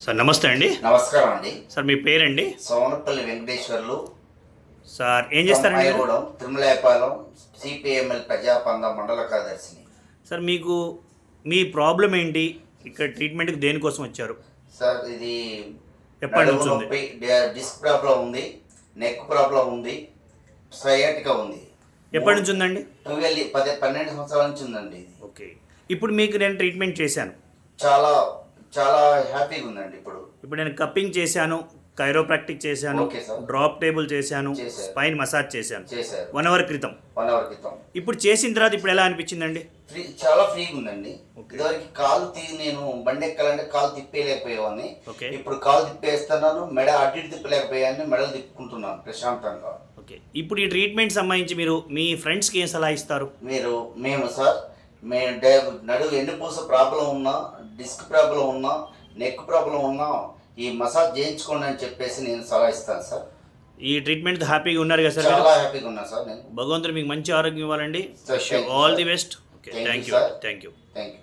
Sir నమస్తే అండి. నమస్కారం అండి. సార్ మీ పేరండి? సోమనపల్లి వెంకటేశ్వర్లు. సార్ ఏం చేస్తారండి మీరు? అయ్యగూడెం తిరుమలాయపాలెం సిపిఎంఎల్ ప్రజాపంద మండల కార్యదర్శిని. సార్ మీకు మీ ప్రాబ్లం ఏంటి? ఇక్కడ ట్రీట్మెంట్కి దేనికోసం వచ్చారు? సార్ ఇది ఎప్పటి నుంచి ఉంది? డిస్క్ ప్రాబ్లం ఉంది, నెక్ ప్రాబ్లం ఉంది, సయాటికా ఉంది. ఎప్పటి నుంచి ఉందండి? 12 సంవత్సరాల నుంచి ఉందండి ఇది. ఓకే, ఇప్పుడు మీకు నేను ట్రీట్మెంట్ చేశాను, చాలా చాలా హ్యాపీగా ఉందండి. ఇప్పుడు నేను కప్పింగ్ చేశాను, కైరోప్రాక్టిక్ చేశాను, ఓకే సార్. డ్రాప్ టేబుల్ చేశాను, చేశారు. స్పైన్ మసాజ్ చేశాను చేశారు 1 అవర్ క్రితం. 1 అవర్ క్రితం. ఇప్పుడు చేసిన తర్వాత ఇప్పుడు ఎలా అనిపించిందండి? చాలా ఫ్రీగా ఉందండి. ఓకే. ఇదివరకు కాలు నేను బండి ఎక్కాలంటే కాలు తిప్పేయలేకపోయేవాడిని. ఓకే. ఇప్పుడు కాలు తిప్పేస్తున్నాను, మెడ అటు ఇటు తిప్పలేకపోయాన్ని, మెడలు తిప్పుకుంటున్నాను ప్రశాంతంగా. ఓకే, ఇప్పుడు ఈ ట్రీట్మెంట్ సంబంధించి మీరు మీ ఫ్రెండ్స్కి ఏం సలహా ఇస్తారు? మేము సార్ నడువు ఎన్నుపూస ప్రాబ్లం ఉన్నా, డిస్క్ ప్రాబ్లం ఉన్నా, నెక్ ప్రాబ్లం ఉన్నా ఈ మసాజ్ చేయించుకోండి అని చెప్పేసి నేను సలహా ఇస్తాను సార్. ఈ ట్రీట్మెంట్ హ్యాపీగా ఉన్నారు కదా సార్? చాలా హ్యాపీగా ఉన్నా సార్ నేను. భగవంతుడు మీకు మంచి ఆరోగ్యం ఇవ్వాలండి. Thank you, all sir. The best. Okay, Thank you, thank you. sir. Thank you. Thank you.